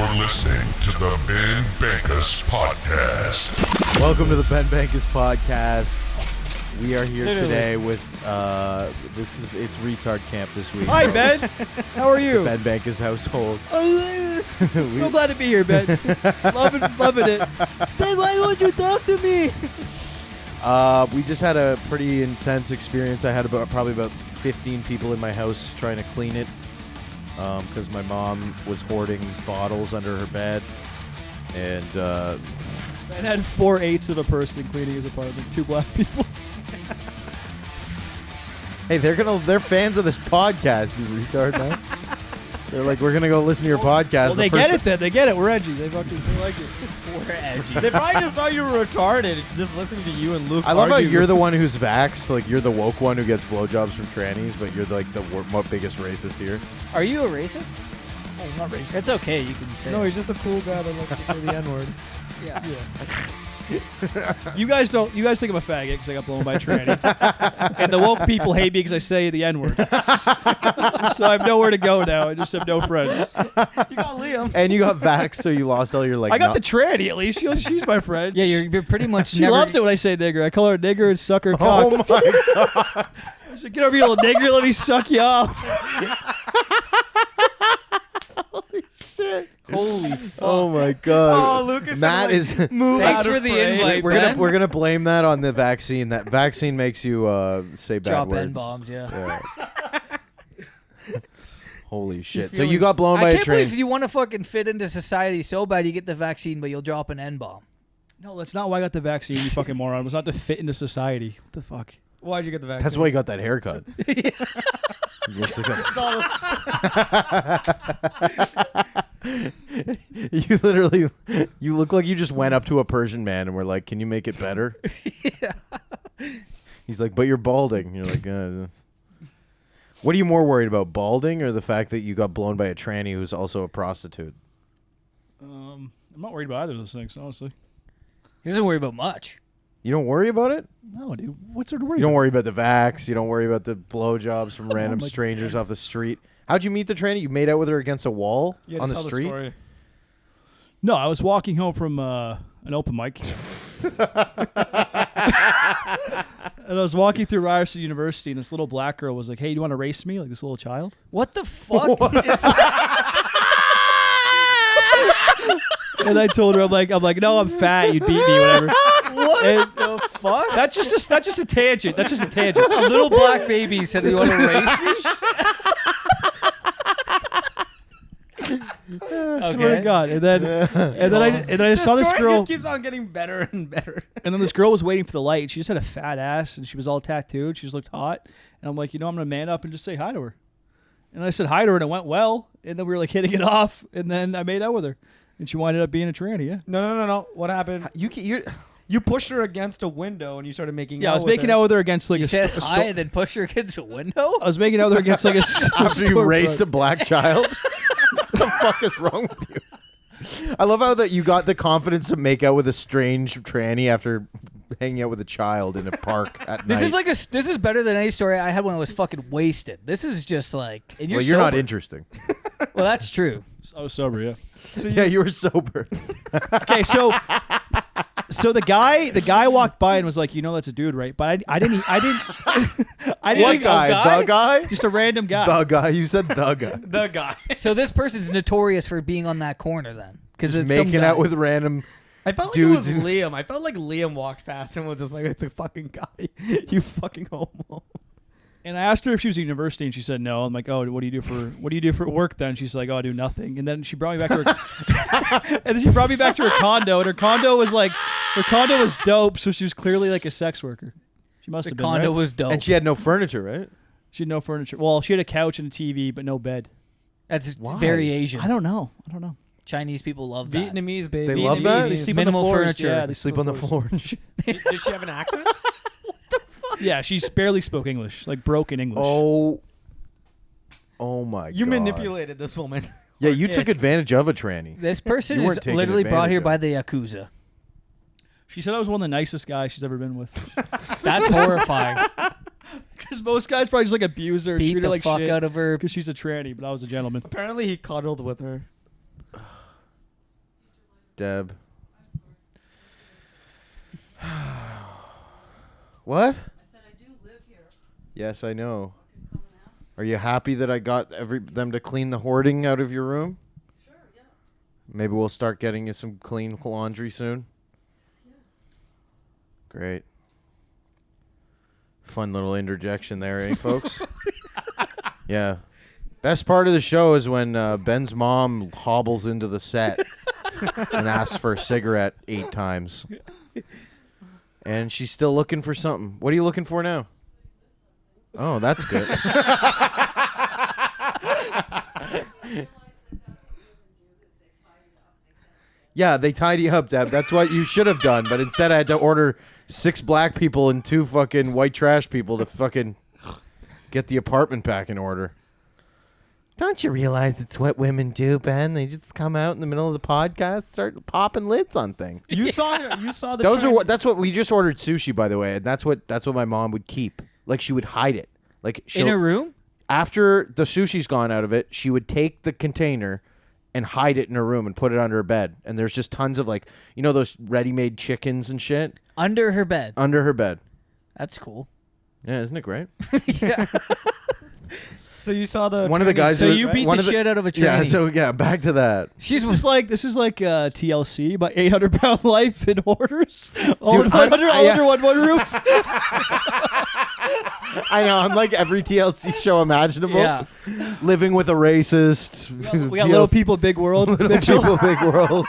You're listening to the Bankas podcast. Welcome to the Bankas podcast. We are here today with it's retard camp this week. Hi Ben, how are you? The Bankas household. So glad to be here, Ben. loving it. Ben, why won't you talk to me? We just had a pretty intense experience. I had probably about 15 people in my house trying to clean it because my mom was hoarding bottles under her bed, and Ben had 4/8 of a person cleaning his apartment. 2 black people. hey, they're fans of this podcast, you retard, man. They're like, we're gonna go listen to your podcast. Well, they get it then. They get it. We're edgy. They like it. We're edgy. They probably just thought you were retarded just listening to you and Luke. I love how you're the one who's vaxxed. Like, you're the woke one who gets blowjobs from trannies, but you're like the biggest racist here. Are you a racist? Oh, I'm not racist. It's okay. You can say. No, he's just a cool guy that likes to say the N-word. Yeah. You guys think I'm a faggot because I got blown by a tranny. And the woke people hate me because I say the N-word. So I have nowhere to go now. I just have no friends. You got Liam. And you got vaxxed, so you lost all your like. I got the tranny at least. She's my friend. Yeah, you're pretty much. She loves it when I say nigger. I call her a nigger and suck her cock. Oh my god! I said, get over here, little nigger. Let me suck you off. Holy shit! Holy fuck. Oh my god! Oh, Lucas. Matt is. Thanks for the invite. We're gonna blame that on the vaccine. That vaccine makes you say bad drop words. N-bombs. Yeah. Holy shit! So you got blown by I a can't train. believe you want to fucking fit into society so bad you get the vaccine, but you'll drop an N-bomb. No, that's not why I got the vaccine, you fucking moron. It was not to fit into society. What the fuck? Why'd you get the vaccine? That's why you got that haircut. You literally, you look like you just went up to a Persian man and were like, "Can you make it better?" Yeah. He's like, "But you're balding." You're like, what are you more worried about, balding or the fact that you got blown by a tranny who's also a prostitute? I'm not worried about either of those things, honestly. He doesn't worry about much. You don't worry about it? No, dude. What's there to worry You don't about? worry about the vax. You don't worry about the blowjobs from random strangers off the street. How'd you meet the tranny? You made out with her against a wall on the street? No, I was walking home from an open mic. And I was walking through Ryerson University, and this little black girl was like, "Hey, do you want to race me?" Like this little child. What the fuck? And I told her, I'm like, no, I'm fat. You beat me, whatever. What the fuck? That's just a tangent. That's just a tangent. A little black baby said, "You want to race me?" I swear to God. And then I saw this girl. Just keeps on getting better and better. And then this girl was waiting for the light. She just had a fat ass, and she was all tattooed. She just looked hot. And I'm like, I'm gonna man up and just say hi to her. And I said hi to her, and it went well. And then we were like hitting it off. And then I made out with her, and she winded up being a tranny. Yeah. No. What happened? You pushed her against a window and you started making out. Yeah, I was making out with her against like you said hi and then push her against a window? I was making out with her against like a after you raced a black child. What the fuck is wrong with you? I love how that you got the confidence to make out with a strange tranny after hanging out with a child in a park at night. This is better than any story I had when I was fucking wasted. This is just like, and you're you're not sober. interesting. Well, that's true. I was sober, yeah. So you were sober. Okay, so the guy walked by and was like, that's a dude, right? But I didn't. What guy? The guy? Just a random guy. The guy. You said the guy. The guy. So this person's notorious for being on that corner then, because it's making out with random. I felt like dudes it was Liam. I felt like Liam walked past and was just like, "It's a fucking guy, you fucking homo." And I asked her if she was at university, and she said no. I'm like, "Oh, what do you do for work then?" She's like, "Oh, I do nothing." And then she brought me back to her condo, and her condo was dope. So she was clearly like a sex worker. She must have been. The condo right? was dope, And she had no furniture, right? She had no furniture. Well, she had a couch and a TV, but no bed. That's very Asian. I don't know. Chinese people love that. Vietnamese, baby. They love that? They sleep Minimal on the floors. furniture. Yeah, They sleep on the floor and shit. Did she have an accent? Yeah, she barely spoke English, like broken English. Oh my God. You manipulated this woman. Yeah, you took advantage of a tranny. This person You is weren't taking literally brought advantage here of by the Yakuza. She said I was one of the nicest guys she's ever been with. That's horrifying. Because most guys probably just like abuse her, Beat treat the her like fuck shit out of her. because she's a tranny. But I was a gentleman. Apparently, he cuddled with her. Deb. What? I said I do live here. Yes, I know. You can come and ask. Are you happy that I got them to clean the hoarding out of your room? Sure, yeah. Maybe we'll start getting you some clean laundry soon. Yes. Great. Fun little interjection there, eh, folks? Yeah. Best part of the show is when Ben's mom hobbles into the set and asks for a cigarette 8 times. And she's still looking for something. What are you looking for now? Oh, that's good. Yeah, they tidy up, Deb. That's what you should have done. But instead I had to order 6 black people and 2 fucking white trash people to fucking get the apartment back in order. Don't you realize it's what women do, Ben? They just come out in the middle of the podcast, start popping lids on things. You saw the. Those are what. That's what we just ordered sushi, by the way, and that's what my mom would keep. Like she would hide it. Like In a room? after the sushi's gone out of it, she would take the container and hide it in her room and put it under her bed. And there's just tons of like, you know, those ready-made chickens and shit Under her bed. under her bed. That's cool. Yeah, isn't it great? Yeah. So you saw the One of the guys. So who- you beat one the of shit out of a tranny. Yeah. So yeah, back to that. She's This is like TLC, but 800-pound life in hoarders, all, Dude, under yeah. one roof. I know. I'm like every TLC show imaginable. Yeah. Living with a racist. We got little people, big world. Mitchell. People, big world.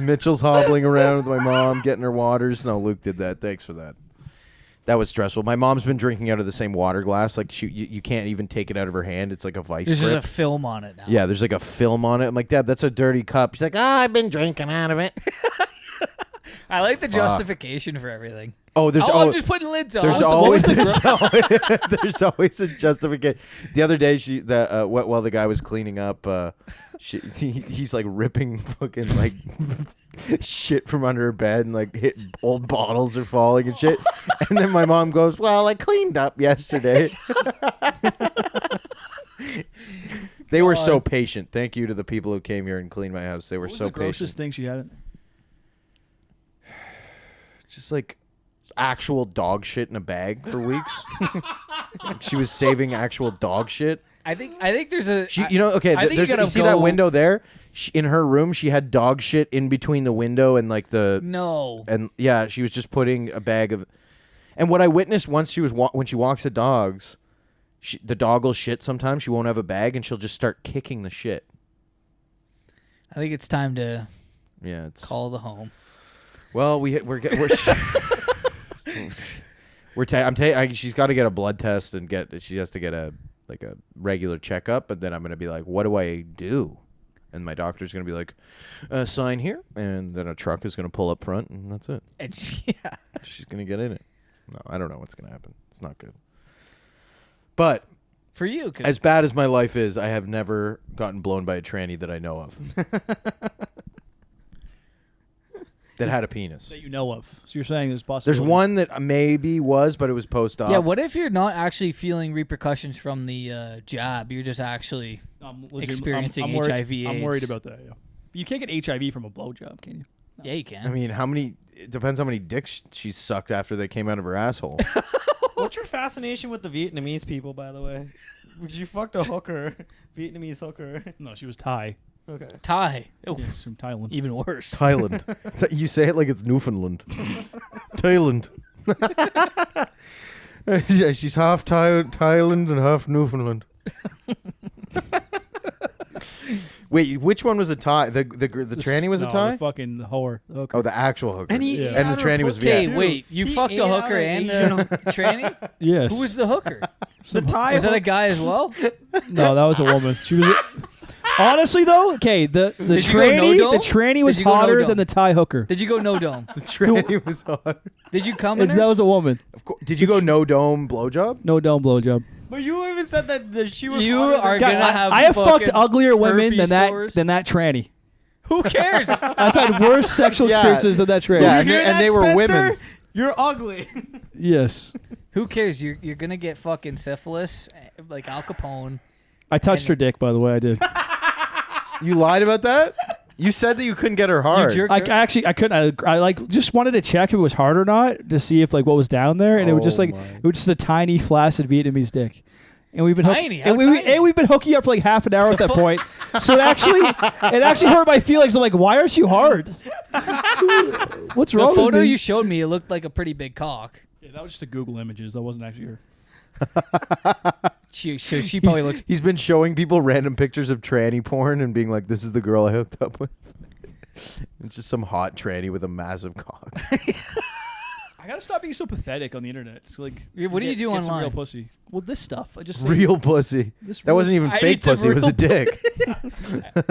Mitchell's hobbling around with my mom, getting her waters. No, Luke did that. Thanks for that. That was stressful. My mom's been drinking out of the same water glass. Like you can't even take it out of her hand. It's like a vice There's grip. just a film on it now. Yeah, there's like a film on it. I'm like, Deb, that's a dirty cup. She's like, I've been drinking out of it. I like the justification for everything. Oh, there's I'm just putting lids on. There's What was always, the- there's always a justification. The other day, while the guy was cleaning up, he's like ripping fucking like shit from under her bed and like old bottles are falling and shit. And then my mom goes, "Well, I cleaned up yesterday." They were so patient. Thank you to the people who came here and cleaned my house. They were What was so the grossest patient. thing she had? Just like actual dog shit in a bag for weeks. Like she was saving actual dog shit. I think there's a. She, you know, okay. I think you You gotta see that go- window there? In her room, she had dog shit in between the window and like the. No. And yeah, she was just putting a bag of. And what I witnessed once she was when she walks the dogs, the dog will shit sometimes. She won't have a bag and she'll just start kicking the shit. I think it's time to Yeah, it's. call the home. Well, we're she's got to get a blood test and she has to get a regular checkup, and then I'm gonna be like, what do I do? And my doctor's gonna be like, sign here, and then a truck is gonna pull up front, and that's it. And She's gonna get in it. No, I don't know what's gonna happen. It's not good. But for you, as bad as my life is, I have never gotten blown by a tranny that I know of. That had a penis. That you know of. So you're saying there's There's possibility. one that maybe was, but it was post-op. yeah. What if you're not actually feeling repercussions from the jab? You're just actually experiencing I'm worried, HIV/AIDS. I'm worried about that. Yeah. You can't get HIV from a blowjob, can you? Yeah, you can. I mean, it depends how many dicks she sucked after they came out of her asshole. What's your fascination with the Vietnamese people, by the way? Would you fucked a hooker, Vietnamese hooker? No, she was Thai. Okay. Thai. Yeah, she's from Thailand. Even worse. Thailand. You say it like it's Newfoundland. Thailand. Yeah, she's half Thailand and half Newfoundland. Wait, which one was a Thai? The tranny was a Thai? The fucking whore. The hooker. Oh, the actual hooker. And he Yeah. ate And out the her tranny was pussy, Okay, Vietnam. too. wait. You He fucked ate a out hooker an and Asian- a tranny? Yes. Who was the hooker? the Thai? Was that a guy as well? No, that was a woman. She was. Honestly, though, okay, the Did you go no dome? tranny was Did you go no hotter dome? than the Thai hooker. Did you go no dome? The tranny was hot. Did you come in That her? was a woman. Of course. Did you go no dome blowjob? No dome blowjob. But you even said that she was. You hotter are than- gonna have I have fucked fucking uglier women herpes than sores. that tranny. Who cares? I've had worse sexual Yeah. experiences than that tranny. Yeah, You and hear they- that, they were Spencer? women. You're ugly. Yes. Who cares? You're gonna get fucking syphilis, like Al Capone. I touched her dick, by the way. I did. You lied about that? You said that you couldn't get her hard. jerked Like her? actually, I couldn't. I like just wanted to check if it was hard or not to see if like what was down there, and it was just like it was just a tiny flaccid Vietnamese dick. And we've been Tiny? How and, tiny? and we've been hooking up for like half an hour at that point. So it actually hurt my feelings. I'm like, why aren't you hard? What's The wrong photo with me? you showed me, it looked like a pretty big cock. Yeah, that was just a Google images. That wasn't actually her. She probably looks. He's been showing people random pictures of tranny porn and being like, "This is the girl I hooked up with." It's just some hot tranny with a massive cock. I gotta stop being so pathetic on the internet. It's like, What do you do get some online? real pussy. Well, this stuff. I just say, Real pussy. This That wasn't even I fake need some pussy. It was real a dick.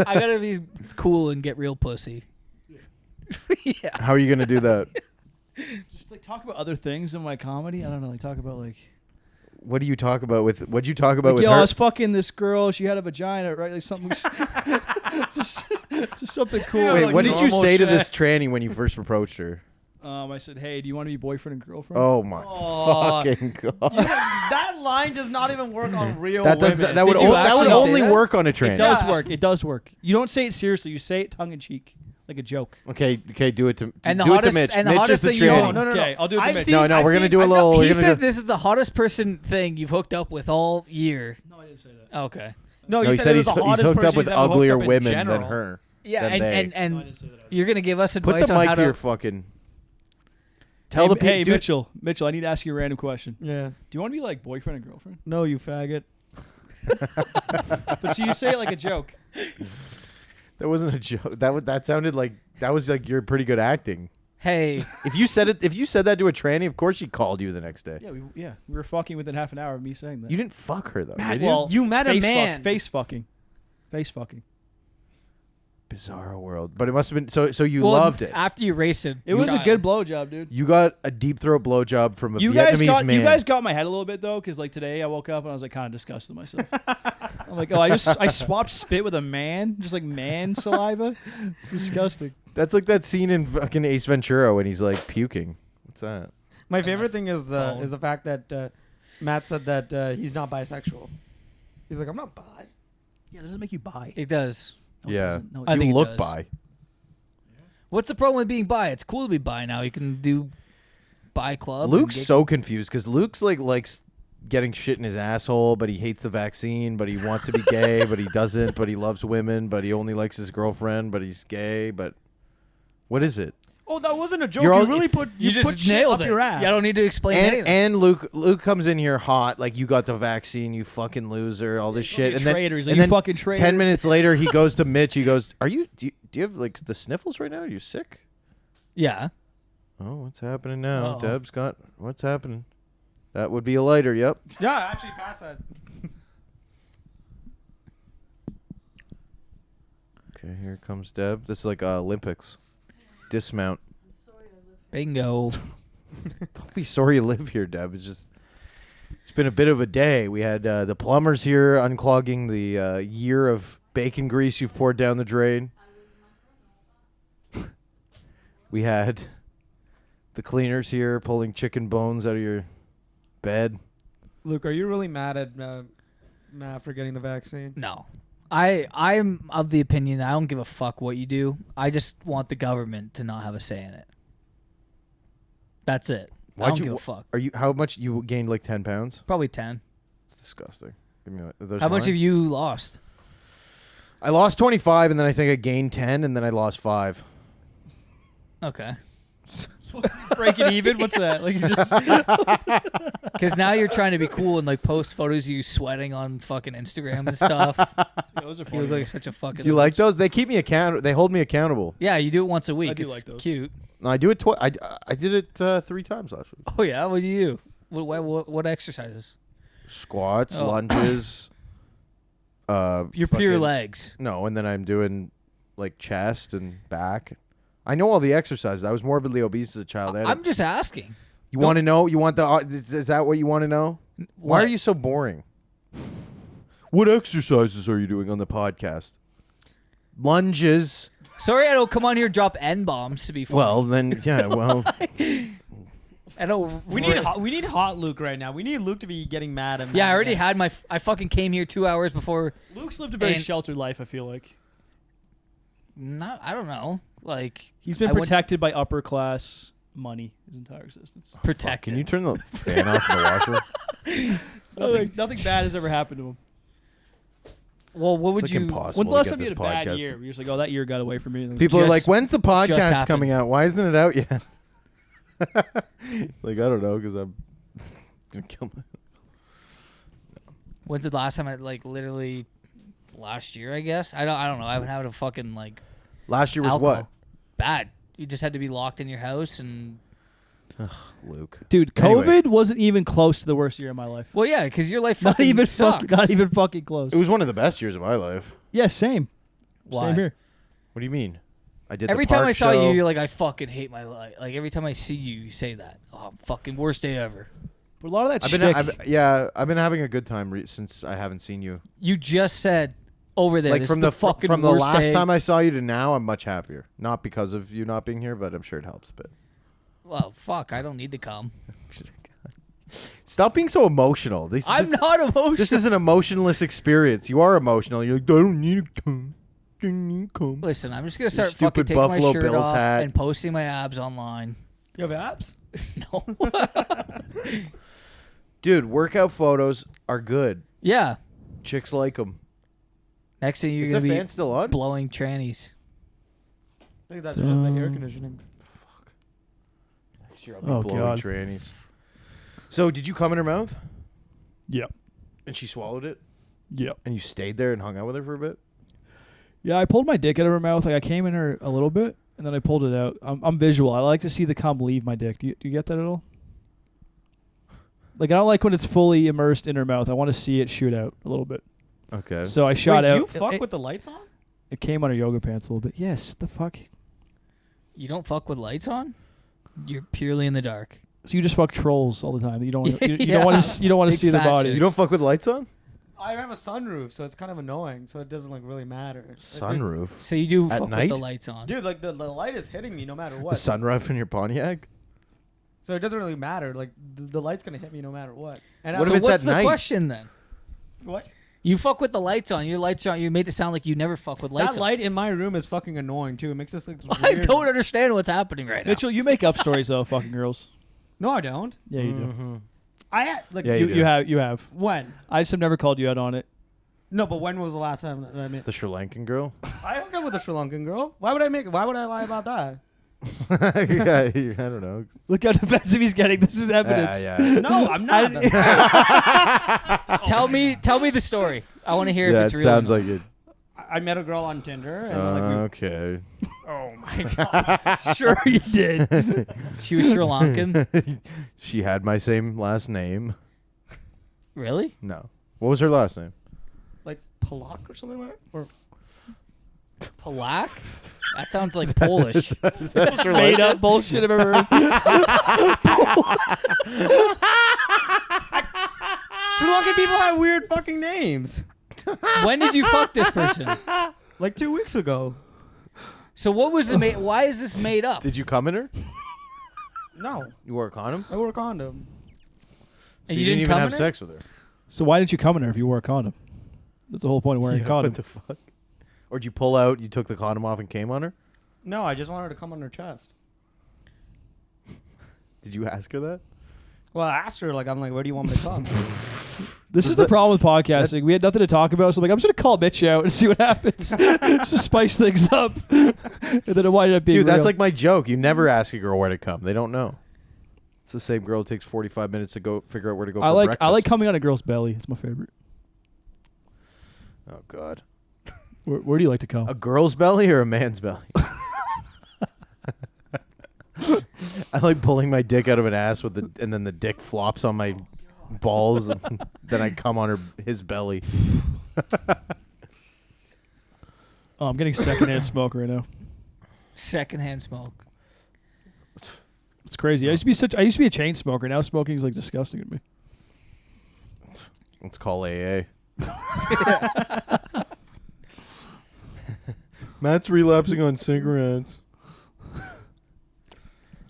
I gotta be cool and get real pussy. Yeah. How are you gonna do that? just like talk about other things in my comedy. I don't know. Like talk about like. What do you talk about with? What'd you talk about Like, with yo, I her? was fucking this girl. She had a vagina, right? Like something. just something cool. Wait, like what did you normal say to shit. this tranny when you first approached her? I said, hey, do you want to be boyfriend and girlfriend? Oh my Aw. fucking god! That line does not even work on real That does women. that would Did you that would actually say only that? work on a It tranny. does Yeah. work. It does work. You don't say it seriously. You say it tongue in cheek, like a joke. Okay, do it to And the do it to hottest- Mitch. and the Mitch hottest is the thing you tranny. know- No. Okay, I'll do it to I've Mitch. seen- No, I've we're gonna seen- do a I've little. got- We're He gonna said do, this is the hottest person thing you've hooked up with all year. No, I didn't say that. Okay. No, no, you he said it was he's the hottest hooked person up with he's ever hooked uglier up in women than general. her. Yeah, Than and, they. and, No, I and didn't say that. you're gonna give us Put advice the on mic how to to. your fucking. Tell Hey, the hey people. Mitchell, I need to ask you a random question. Yeah. Do you want to be like boyfriend and girlfriend? No, you faggot. But see, you say it like a joke. That wasn't a joke. That sounded like that was like you're pretty good acting. Hey, If you said that to a tranny, of course she called you the next day. Yeah, we were fucking within half an hour of me saying that. You didn't fuck her though. Did you? well, You met a face man. face fucking. Bizarro world, but it must have been so. You well, loved it. after you raced it. It was a good blowjob, dude. You got a deep throat blowjob from a You Vietnamese man. guys got my head a little bit though, because like today I woke up and I was like kind of disgusted with myself. I'm like, oh, I swapped spit with a man, just like man saliva. It's disgusting. That's like that scene in fucking Ace Ventura when he's like puking. What's that? My favorite thing is phone. the fact that Matt said that he's not bisexual. He's like, I'm not bi. Yeah, that doesn't make you bi. It does. No, it Yeah, doesn't. No, it I you think it look does. bi. What's the problem with being bi? It's cool to be bi now. You can do bi clubs. Luke's and so confused because Luke's like likes getting shit in his asshole, but he hates the vaccine, but he wants to be gay, but he doesn't, but he loves women, but he only likes his girlfriend, but he's gay, but what is it? Oh, that wasn't a joke. You're all- you really put You put just shit nailed up it. your ass. Yeah, I don't need to explain anything. And Luke comes in here hot, like you got the vaccine, you fucking loser, all this shit, and then traitor. He's like, and you then fucking traitor. 10 minutes later, he goes to Mitch. He goes, "Do you have like the sniffles right now? Are you sick?" Yeah. Oh, what's happening now? Uh-oh. Deb's got what's happening? That would be a lighter. Yep. Yeah, actually, pass that. Okay, here comes Deb. This is like Olympics. Dismount. I'm sorry I live Bingo. Don't be sorry you live here, Deb. It's been a bit of a day. We had the plumbers here unclogging the year of bacon grease you've poured down the drain. We had the cleaners here pulling chicken bones out of your bed. Luke, are you really mad at Matt for getting the vaccine? No. I'm of the opinion that I don't give a fuck what you do. I just want the government to not have a say in it. That's it. I don't give a fuck. Are you? How much you gained? Like 10 pounds? Probably 10. It's disgusting. Give me. Those How much mine? have you lost? I lost 25, and then I think I gained 10, and then I lost 5. Okay. Break it even. What's that? Like you just Because now you're trying to be cool and like post photos of you sweating on fucking Instagram and stuff. those are You funny. look like such a fucking. Do you like those? They keep me accountable. They hold me accountable. Yeah, you do it once a week. I do It's like those. cute. No, I do it twice. I did it 3 times last week. Oh yeah, what do you do? What exercises? Squats, Oh. lunges. Your pure fucking- legs. No, and then I'm doing like chest and back. I know all the exercises. I was morbidly obese as a child. I'm just asking. You want to know? You want the? Is that what you want to know? Why What? are you so boring? What exercises are you doing on the podcast? Lunges. Sorry, I don't come on here and drop N bombs to be funny. Well, then yeah. Well, I don't. We need hot Luke right now. We need Luke to be getting mad at Matt. Yeah, I already had my. I fucking came here 2 hours before. Luke's lived a very And- sheltered life. I feel like. No, I don't know. Like He's been I went- protected by upper class money his entire existence. protected. Can you turn the fan off in the washroom? Nothing bad has ever happened to him. Well, what would It's you? like impossible When's the last to time get you this had a bad podcast. year? You're just like, oh, that year got away from me. And it was People are Just- like, when's the podcast happened. coming out? Why isn't it out yet? Like, I don't know, because I'm going to kill my... When's the last time? I like literally last year, I guess. I don't know. I haven't had a fucking like Last year was alcohol. what? Bad. You just had to be locked in your house and. Luke. Dude, Anyway. COVID wasn't even close to the worst year of my life. Well, yeah, because your life Not fucking even sucks. not even fucking close. It was one of the best years of my life. Yeah, same. Why? Same here. What do you mean? I did Every the park time I saw show. you, you're like, I fucking hate my life. Like every time I see you, you say that. Oh, fucking worst day ever. But a lot of that I've been having a good time since I haven't seen you. You just said over there. Like this from is the fucking from the worst last day. time I saw you to now, I'm much happier. Not because of you not being here, but I'm sure it helps a bit. Well, fuck. I don't need to come. Stop being so emotional. I'm not emotional. This is an emotionless experience. You are emotional. You're like, I don't need to come. Don't need to come. Listen, I'm just gonna start stupid fucking taking Buffalo my shirt Bills off hat. and posting my abs online. You have abs? No. Dude, workout photos are good. Yeah. Chicks like them. Next thing you're Is gonna the be fan still on? blowing trannies. I think that's just the air conditioning. Oh, Blowing God. trannies. So, did you come in her mouth? Yep. And she swallowed it? Yep. And you stayed there and hung out with her for a bit? Yeah, I pulled my dick out of her mouth. Like I came in her a little bit, and then I pulled it out. I'm visual. I like to see the cum leave my dick. Do you get that at all? Like I don't like when it's fully immersed in her mouth. I want to see it shoot out a little bit. Okay. So I shot Wait, out. you fuck it, with the lights on? it came on her yoga pants a little bit. Yes. The fuck. You don't fuck with lights on? You're purely in the dark. So you just fuck trolls all the time. You don't. You Yeah. don't want to. You don't want to Big see their fat body. chicks. You don't fuck with lights on? I have a sunroof, so it's kind of annoying. So it doesn't like really matter. Sunroof. So you do At fuck night? with the lights on. Dude, like the light is hitting me no matter The what. sunroof in your Pontiac? So it doesn't really matter. Like the light's gonna hit me no matter what. And What So if it's what's at the night? question then? what? You fuck with the lights on. Your lights on. You made it sound like you never fuck with lights That light in my room is fucking annoying too. It makes us like on. I weird. don't understand what's happening right now. Mitchell, you make up stories though, fucking girls. No, I don't. Yeah, you do. Mm-hmm. I had, like Yeah, You, do. you have. You have. when? I just have never called you out on it. No, but when was the last time that I mean? The Sri Lankan girl? I hooked up with a Sri Lankan girl. Why would I lie about that? Yeah, I don't know. Look how defensive he's getting. This is evidence. Yeah. No, I'm not. Tell me the story. I want to hear Yeah, if it's it real. sounds or not. like it. I met a girl on Tinder, and like Okay. oh my god, Sure you did. She was Sri Lankan. She had my same last name. Really? No. What was her last name? like Palak or something like that. Or Palak? That sounds like Polish. Made up bullshit I've ever heard. Sri Lankan people have weird fucking names. When did you fuck this person? Like 2 weeks ago. So what was the why is this made up? Did you come in her? No, You wore a condom? I wore a condom. So And you you didn't even come have in her? sex with her? So why didn't you come in her if you wore a condom? That's the whole point of wearing a condom. What the fuck? Or did you pull out, you took the condom off and came on her? No, I just wanted her to come on her chest. Did you ask her that? Well, I asked her, like, I'm like, where do you want me to come? This is the problem with podcasting. We had nothing to talk about, so I'm like, I'm just gonna call Mitch out and see what happens. Just to spice things up. And then it wind up being Dude, that's real. like my joke. You never ask a girl where to come. They don't know. It's the same girl who takes 45 minutes to go figure out where to go for breakfast. I like coming on a girl's belly. It's my favorite. Oh, God. Where do you like to come? A girl's belly or a man's belly? I like pulling my dick out of an ass and then the dick flops on my balls, and then I come on his belly. Oh, I'm getting secondhand smoke right now. Secondhand smoke. It's crazy. I used to be a chain smoker. Now smoking is like disgusting to me. Let's call AA. Matt's relapsing on cigarettes.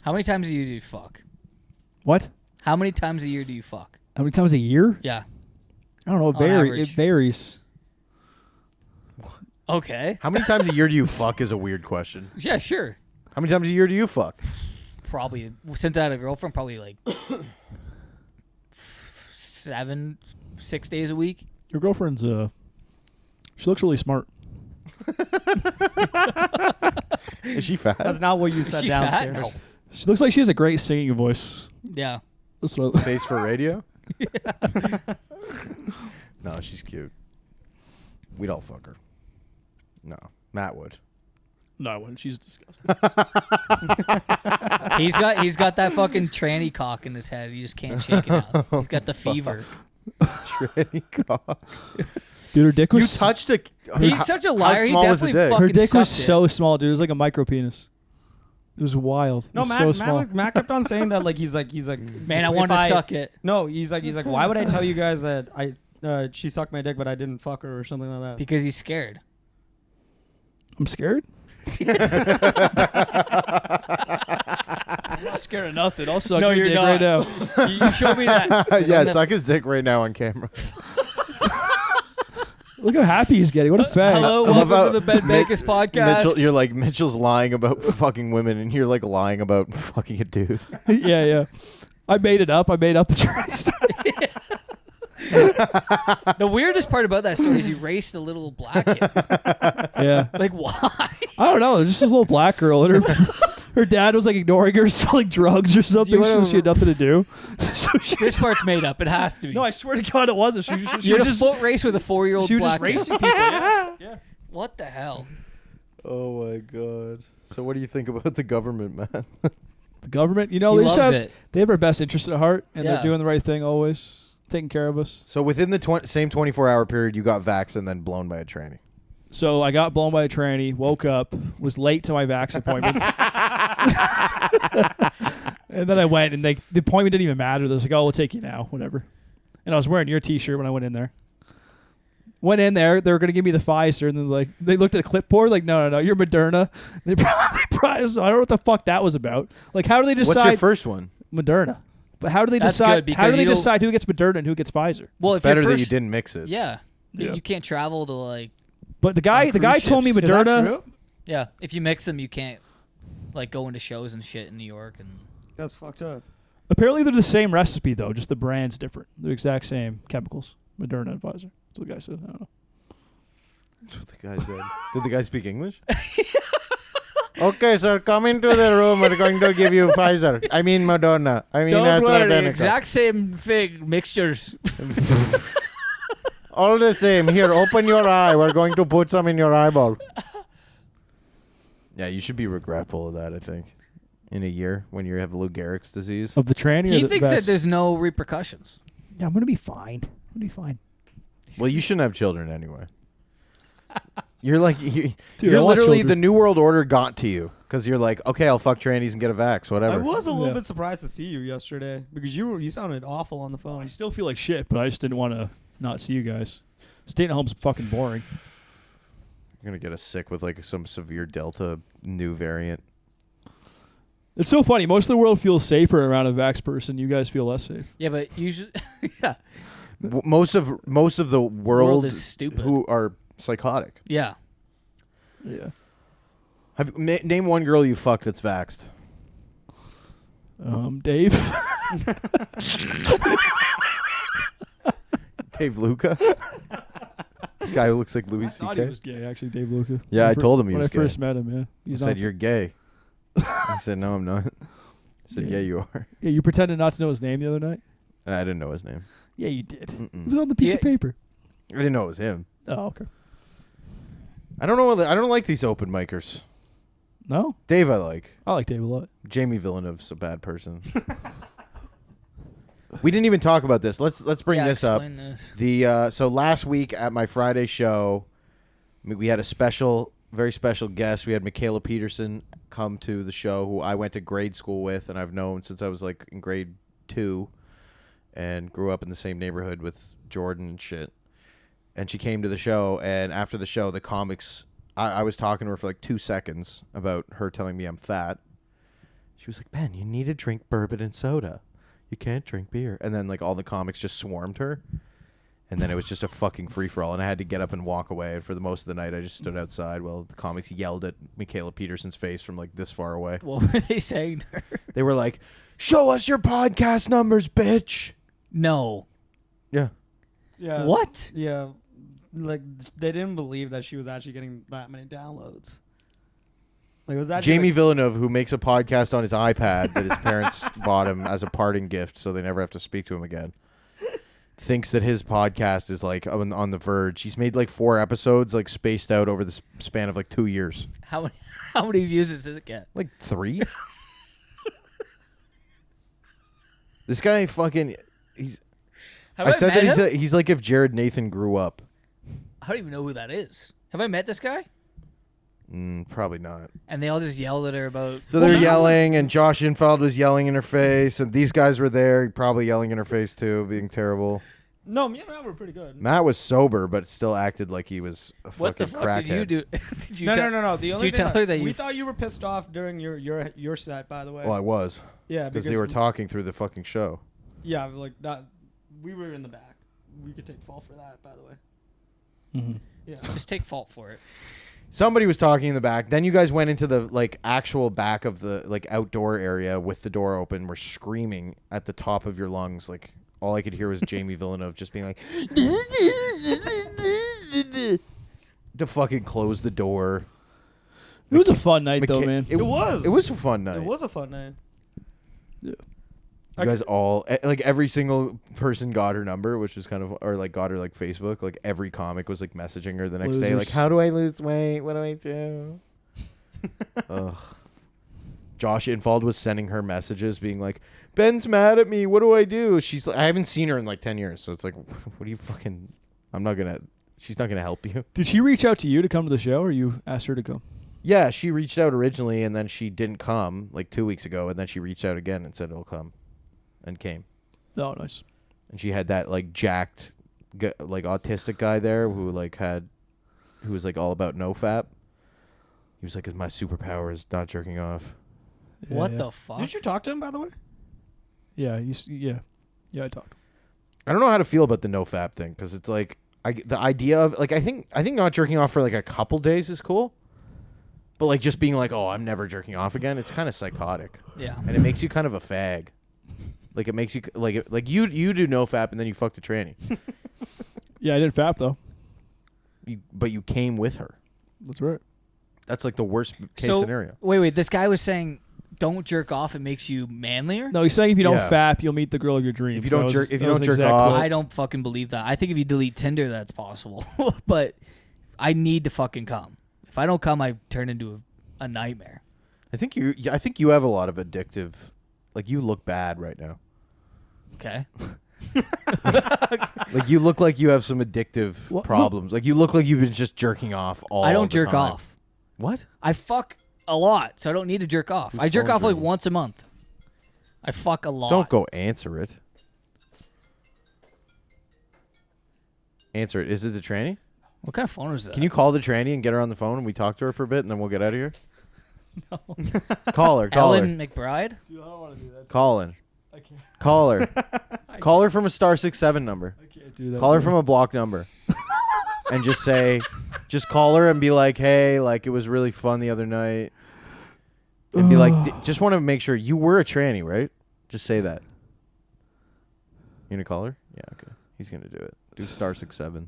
How many times a year do you fuck? What? How many times a year do you fuck? How many times a year? Yeah. I don't know. It On varies. average. It varies. Okay. How many times a year do you fuck is a weird question. Yeah, sure. How many times a year do you fuck? Probably since I had a girlfriend, probably like 6 days a week. Your girlfriend's she looks really smart. Is she fat? That's not what you Is said she fat? downstairs. No. She looks like she has a great singing voice. Yeah. That's what Face for radio? No, she's cute. We'd all fuck her. No, Matt would. No, I wouldn't. She's disgusting. He's got that fucking tranny cock in his head. He just can't shake it out. He's got the fever. Tranny cock. Dude, her dick You was touched a. He's such a liar. He small was the definitely dick? fucking her dick was sucked it. so small, dude. It was like a micro penis. It was wild. It No, was Matt, so small. Matt kept on saying that he's like Man, I if wanted to suck it. No, he's like why would I tell you guys that she sucked my dick but I didn't fuck her or something like that? Because he's scared. I'm scared. I'm not scared of nothing. I'll suck No, your you're dick right now. not. You showed me that. Yeah, suck his dick right now on camera. Look how happy he's getting. What a fag. Hello, I love welcome to how the Ben Bankas podcast. Mitchell, you're like Mitchell's lying about fucking women, and you're like lying about fucking a dude. Yeah. I made it up. I made up the tranny story. The weirdest part about that story is he raced a little black kid. Yeah. Like, why? I don't know. There's just this little black girl, and her dad was like ignoring her, selling drugs or something. wanna- She had nothing to do. So she This part's made up. It has to be. no, I swear to God, it wasn't. She You're was a just foot race with a 4-year-old she was black just kid. racing people. Yeah. What the hell? Oh my god. So what do you think about the government, man? The government, you know, He they just loves have, it. they have our best interest at heart, and Yeah. they're doing the right thing always, taking care of us. So within the same 24-hour period, you got vaxxed and then blown by a tranny. So I got blown by a tranny, woke up, was late to my vax appointment. And then I went, and the appointment didn't even matter. They was like, oh, we'll take you now, whatever. And I was wearing your T-shirt when I went in there. Went in there, they were going to give me the Pfizer, and then they looked at a clipboard, like, no, you're Moderna. They probably, so I don't know what the fuck that was about. Like, how do they decide? What's your first one? Moderna. But how do they That's decide? good, How do because they you don't- decide who gets Moderna and who gets Pfizer? Well, if Better you're that first, you didn't mix it. Yeah. Yeah. You can't travel to like. But the guy cruise told me ships. Is that Moderna. true? Yeah. If you mix them, you can't like go into shows and shit in New York and. That's fucked up. Apparently, they're the same recipe though, just the brand's different. They're the exact same chemicals, Moderna and Pfizer. That's what the guy said. I don't know. That's what the guy said. Did the guy speak English? Okay, sir, come into the room. We're going to give you Pfizer. I mean Moderna. I mean Don't worry, AstraZeneca. exact same thing, mixtures. All the same. Here, open your eye. We're going to put some in your eyeball. Yeah, you should be regretful of that, I think. In a year when you have Lou Gehrig's disease. Of the tranny. He or the thinks that vax? there's no repercussions. Yeah, I'm gonna be fine. I'm gonna be fine. Well, you shouldn't have children anyway. You're like, Dude, you're I want literally, children. the New World Order got to you. Because you're like, okay, I'll fuck trannies and get a vax, I whatever. was a little Yeah. bit surprised to see you yesterday because you sounded awful on the phone. I still feel like shit, but I just didn't want to not see you guys. Staying at home's fucking boring. You're going to get us sick with like some severe Delta new variant. It's so funny. Most of the world feels safer around a vax person. You guys feel less safe. Yeah, but usually, yeah, Most of the world is stupid. who are psychotic. yeah. Yeah. Name one girl you fucked that's vaxxed. Dave. Dave Luca? Guy who looks like Louis I thought he C.K. was gay, actually, Dave Luca. Yeah, I told him he when was I first gay. met him, yeah. He He's said, not. you're gay. I said, no, I'm not. I said, yeah, you are. Yeah, you pretended not to know his name the other night? And I didn't know his name. Yeah, you did. It Mm-mm. was on the piece of Yeah. paper. I didn't know it was him. Oh, okay. I don't know. I don't like these open micers. No? Dave, I like. I like Dave a lot. Jamie Villeneuve's a bad person. We didn't even talk about this. Let's bring Yeah, this up. explain this. So last week at my Friday show, we had a very special guest. We had Mikhaila Peterson come to the show, who I went to grade school with, and I've known since I was like in grade 2, and grew up in the same neighborhood with Jordan and shit. And she came to the show, and after the show, the comics, I was talking to her for like 2 seconds about her telling me I'm fat. She was like, Ben, you need to drink bourbon and soda. You can't drink beer. And then like all the comics just swarmed her. And then it was just a fucking free-for-all, and I had to get up and walk away. And for the most of the night, I just stood outside while the comics yelled at Mikhaila Peterson's face from, like, this far away. What were they saying to her? They were like, show us your podcast numbers, bitch! No. Yeah. Yeah. What? Yeah. Like, they didn't believe that she was actually getting that many downloads. Like, it was actually Jamie Villeneuve, who makes a podcast on his iPad that his parents bought him as a parting gift so they never have to speak to him again, thinks that his podcast is, like, on the verge. He's made, like, 4 episodes, like, spaced out over the span of, like, 2 years. How many views does it get? Like 3? This guy fucking... Have I said met that him? he's like if Jared Nathan grew up. I don't even know who that is. Have I met this guy? Probably not. And they all just yelled at her about. So they're yelling, and Josh Infeld was yelling in her face, and these guys were there, probably yelling in her face too, being terrible. No, me and Matt were pretty good. Matt was sober, but still acted like he was a What fucking the fuck crackhead. did you do? Did you No. Did The only you thing tell her that we you? thought you were pissed off during your set, by the way. Well, I was, yeah, because they were talking through the fucking show. Yeah, like that. We were in the back. We could take fault for that, by the way. Mm-hmm. Yeah. Just take fault for it. Somebody was talking in the back. Then you guys went into the like actual back of the like outdoor area with the door open. Were screaming at the top of your lungs. Like all I could hear was Jamie Villeneuve just being like, to fucking close the door. It was a fun night, though, man. It was. It was a fun night. It was a fun night. Yeah. You guys all like every single person got her number, which was kind of or like got her like Facebook. Like every comic was like messaging her the next day, like, Losers. how do I lose weight? What do I do? Ugh. Josh Infald was sending her messages, being like, Ben's mad at me. What do I do? She's like, I haven't seen her in like 10 years, so it's like, what do you fucking? She's not gonna help you. Did she reach out to you to come to the show, or you asked her to come? Yeah, she reached out originally, and then she didn't come like 2 weeks ago, and then she reached out again and said it'll come. And came. Oh, nice. And she had that like jacked, like autistic guy there who was like all about nofap. He was like, my superpower is not jerking off. Yeah, What yeah. the fuck? Did you talk to him, by the way? Yeah, I talked. I don't know how to feel about the nofap thing because it's like the idea of like I think not jerking off for like a couple days is cool, but like just being like, oh, I'm never jerking off again, it's kind of psychotic, Yeah. and it makes you kind of a fag. Like it makes you like you do nofap and then you fucked a tranny. Yeah, I didn't fap though. But you came with her. That's right. That's like the worst case So scenario. wait. This guy was saying, "Don't jerk off. It makes you manlier." No, he's saying if you don't Yeah. fap, you'll meet the girl of your dreams. If you don't That was- jerk- if that you was don't an jerk exact off- quote. I don't fucking believe that. I think if you delete Tinder, that's possible. But I need to fucking come. If I don't come, I turn into a nightmare. I think you have a lot of addictive. Like you look bad right now. Okay. Like you look like you have some addictive What? problems. Like you look like you've been just jerking off all. I don't the jerk time. off. What? I fuck a lot, so I don't need to jerk off. Your I jerk phone's off like ringing. once a month. I fuck a lot. Don't go answer it. Answer it. Is it the tranny? What kind of phone is that? Can you call the tranny and get her on the phone and we talk to her for a bit and then we'll get out of here? No. Call her. Call Ellen her. McBride? Dude, I don't want to do that. Call her. I can't. Call her. Call her from a *67 number. I can't do that. Call her from a block number. And just say, just call her and be like, hey, like it was really fun the other night. And be like, just want to make sure you were a tranny, right? Just say that. You gonna call her? Yeah, okay. He's gonna do it. Do *67.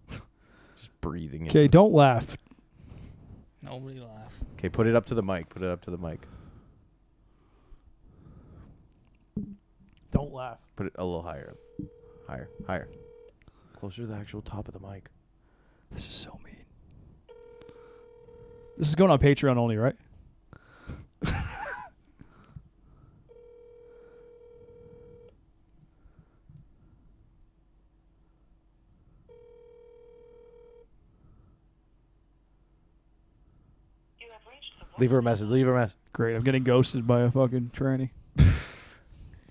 Just breathing. Okay, don't laugh. Nobody laugh. Okay, put it up to the mic. Put it up to the mic. Don't laugh. Put it a little higher. Higher. Higher. Closer to the actual top of the mic. This is so mean. This is going on Patreon only, right? Leave her a message. Leave her a message. Great. I'm getting ghosted by a fucking tranny.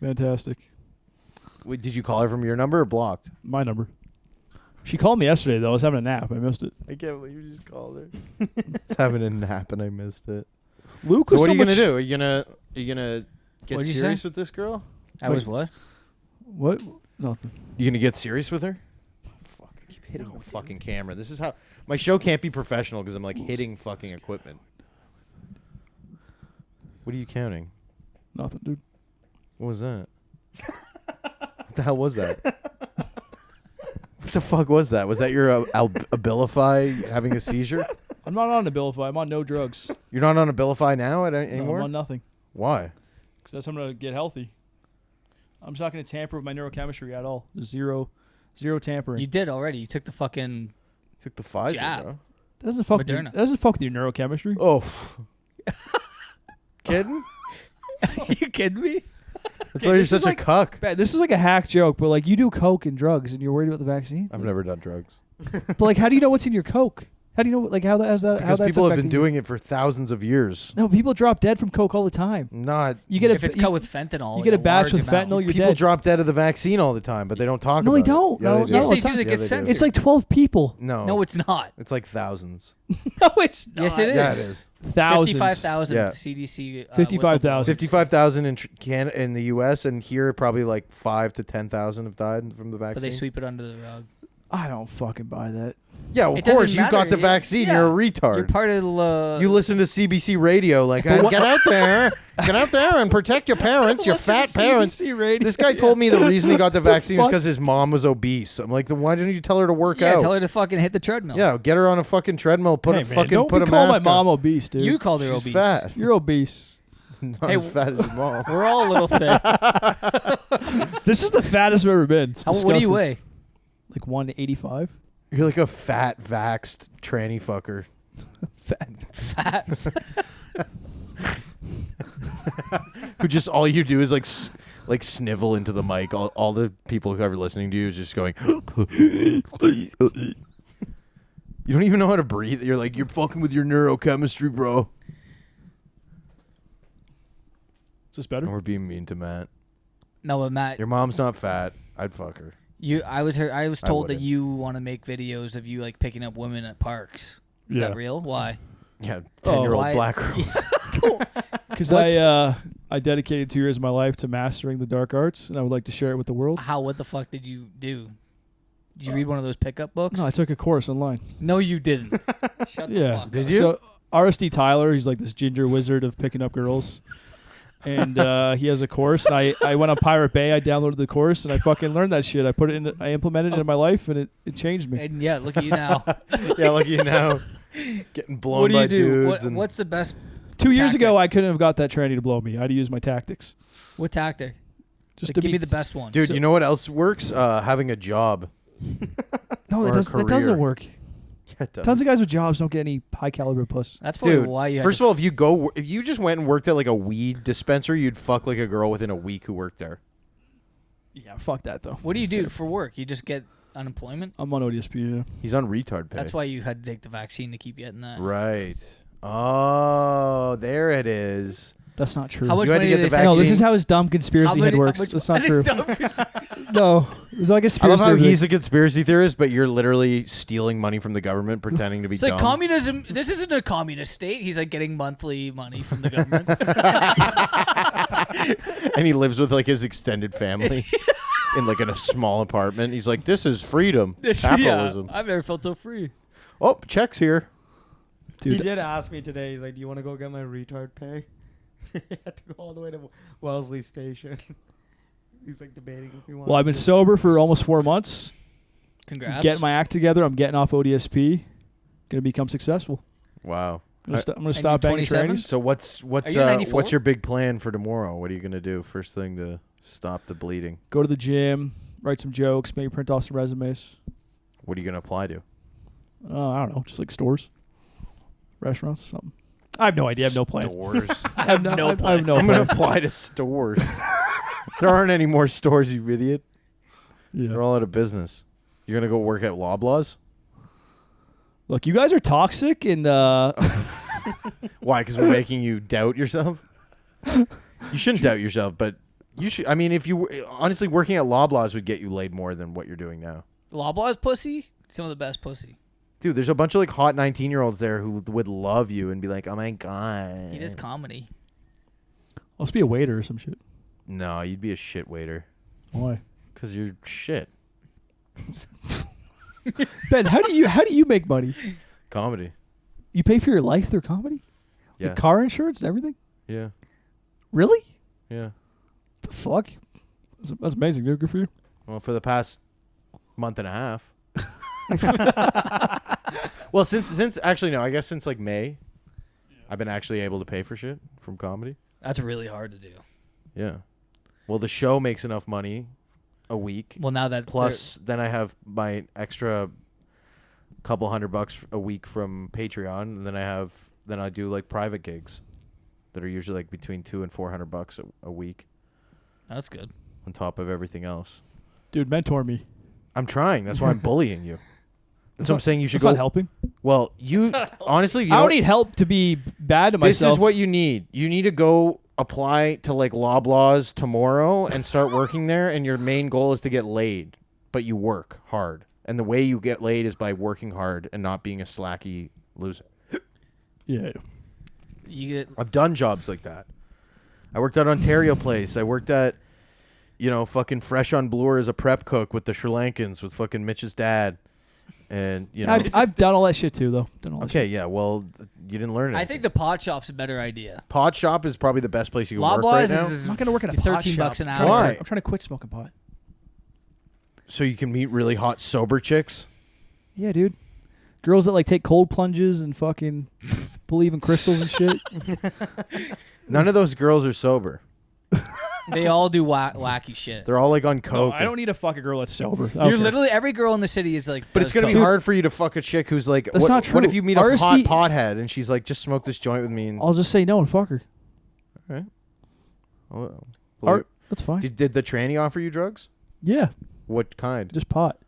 Fantastic. Wait, did you call her from your number or blocked? My number. She called me yesterday, though. I was having a nap. I missed it. I can't believe you just called her. It's having a nap and I missed it. Luke So was what are you much- gonna do? Are you gonna get What'd you serious say? with this girl? I was what? What? Nothing. You gonna get serious with her? Fuck! I keep hitting the fucking camera. This is how my show can't be professional because I'm like hitting fucking equipment. What are you counting? Nothing, dude. What was that? What the hell was that? What the fuck was that? Was that your Abilify having a seizure? I'm not on Abilify. I'm on no drugs. You're not on Abilify now No, anymore? I'm on nothing. Why? Because that's how I'm going to get healthy. I'm just not going to tamper with my neurochemistry at all. Zero tampering. You did already. You took the fucking. Took the Pfizer, Jab. bro. That doesn't fuck with Moderna. that doesn't fuck with your neurochemistry. Oh. Kidding? You kidding me? That's why you're this is such like- a cuck. Man, this is like a hack joke, but like you do coke and drugs and you're worried about the vaccine. I've never done drugs. But like, how do you know what's in your coke? How do you know like how that has that? Because how that's people have been affecting you? doing it for thousands of years. No, people drop dead from coke all the time. Not You get a If it's you, cut with fentanyl, you get a in batch large with amounts. fentanyl, you're people dead. drop dead of the vaccine all the time, but they don't talk No, about they don't. it. No, Yeah, no, Yes, they it's do. not- They Yeah, get they do. censored. It's like 12 people. No. No, it's not. It's like thousands. No, it's not. Yes, it is. Yeah, it is. Thousands. 55,000 Yeah. CDC. 55,000. 55,000 in the U.S. and here probably like 5 to 10,000 have died from the vaccine. But they sweep it under the rug. I don't fucking buy that. Yeah, It of doesn't course you got matter. the vaccine. Yeah. You're a retard. You're part of the. You listen to CBC radio, like get out there and protect your parents, your fat parents. This guy told me the reason he got the vaccine was because his mom was obese. I'm like, then why didn't you tell her to work Yeah, out? tell her to fucking hit the treadmill. Yeah, get her on a fucking treadmill. Put Hey, a man, fucking don't put be a call my mask mom on. obese, dude. You called her She's obese. fat. You're obese. Not Hey, as fat as his mom. We're all a little thin. This is the fattest I've ever been. It's What do you disgusting. weigh? Like 185. You're like a fat, vaxxed tranny fucker. Fat. Who just all you do is like snivel into the mic. All the people who are listening to you is just going. You don't even know how to breathe. You're like, you're fucking with your neurochemistry, bro. Is this better? And we're being mean to Matt. No, but Matt, Your mom's not fat. I'd fuck her. I was told that wouldn't. you want to make videos of you like picking up women at parks. Is Yeah. that real? Why? Yeah, Oh, 10-year-old why- black girls. Because What's- I dedicated 2 years of my life to mastering the dark arts, and I would like to share it with the world. What the fuck did you do? Did you read one of those pickup books? No, I took a course online. No, you didn't. Shut the Yeah. fuck Did up. you? So RSD Tyler, he's like this ginger wizard of picking up girls. And he has a course. And I went on Pirate Bay. I downloaded the course and I fucking learned that shit. I implemented it in my life and it changed me. And yeah, look at you now. Yeah, look at you now. Getting blown What do by you do? dudes. and What's the best? 2 years tactic? ago, I couldn't have got that tranny to blow me. I had to use my tactics. What tactic? Just Like, to give be me the best one. Dude, you know what else works? Having a job. No, or a that doesn't career. work. Yeah, it does. Tons of guys with jobs don't get any high caliber puss. That's probably Dude, why you. first of all, if you just went and worked at like a weed dispensary, you'd fuck like a girl within a week who worked there. Yeah, fuck that though. what do you do for work? You just get unemployment. I'm on ODSP. Yeah. He's on retard pay. That's why you had to take the vaccine to keep getting that. Right. Oh, there it is. That's not true. How much You had to money get do the they vaccine. No, this is how his dumb conspiracy How head many- how works. much- That's not That true. is dumb. No, there's not a I conspiracy. love how theory. he's a conspiracy theorist, but you're literally stealing money from the government, pretending to be It's dumb. like communism. This isn't a communist state. He's like getting monthly money from the government. And he lives with like his extended family in like in a small apartment. He's like, this is freedom, capitalism. Yeah, I've never felt so free. Oh, check's here. He Dude, did ask me today. He's like, "Do you want to go get my retard pay?" He had to go all the way to Wellesley Station. He's like debating if he wants. well, I've been sober for almost 4 months. Congrats. Getting my act together. I'm getting off ODSP. Gonna become successful. Wow. I'm gonna And stop you're banging 27? trannies. So what's Are you 94? what's your big plan for tomorrow? What are you gonna do first thing to stop the bleeding? Go to the gym, write some jokes, maybe print off some resumes. What are you gonna apply to? I don't know, just like stores, restaurants, something. I have no idea. I have no plan. Stores. I have no I have no I'm gonna plan. apply to stores. There aren't any more stores, you idiot. They're Yeah. all out of business. You're gonna go work at Loblaws? Look, you guys are toxic, and Why? Because we're making you doubt yourself. You shouldn't doubt yourself, but you should. I mean, if you honestly working at Loblaws would get you laid more than what you're doing now. Loblaws pussy. Some of the best pussy. Dude, there's a bunch of like hot 19-year-olds there who would love you and be like, "Oh my god." He does comedy. I'll just be a waiter or some shit. No, you'd be a shit waiter. Why? Because you're shit. Ben, how do you make money? Comedy. You pay for your life through comedy? Yeah. Like car insurance and everything? Yeah. Really? Yeah. The fuck? That's amazing, dude. Good for you. Well, for the past month and a half. Well, since actually no, I guess since like May, I've been actually able to pay for shit from comedy. That's really hard to do. Yeah. Well, the show makes enough money a week. Well, now that Plus, then I have my extra couple $100 a week from Patreon, and then I do like private gigs that are usually like between $200 and $400 a week that's good. on top of everything else. Dude, mentor me. I'm trying. That's why I'm bullying you. That's what I'm saying. You should That's go. not helping. Well, you honestly, you I know, don't need help to be bad to this myself. is what you need. You need to go apply to like Loblaws tomorrow and start working there. And your main goal is to get laid, but you work hard. And the way you get laid is by working hard and not being a slacky loser. Yeah. You get I've done jobs like that. I worked at Ontario Place. I worked at, fucking Fresh on Bloor as a prep cook with the Sri Lankans with fucking Mitch's dad. And, I've done all that shit too, though. Done all that okay, yeah, well, you didn't learn anything. I think the pot shop's a better idea. Pod shop is probably the best place you can work Loblaws right now. is I'm not going to work at a $13 pot shop. an I'm hour. Why? trying to quit smoking pot. So you can meet really hot sober chicks. Yeah, dude. Girls that like take cold plunges and fucking believe in crystals and shit. None of those girls are sober. They all do wacky shit. They're all like on No, coke. I don't need to fuck a girl that's sober. You're literally every girl in the city is like. But it's gonna be hard for you to fuck a chick who's like. That's not What true. if you meet a hot RSD pothead and she's like, just smoke this joint with me? And I'll just say no and fuck her. That's fine. Did the tranny offer you drugs? Yeah, What kind? just pot.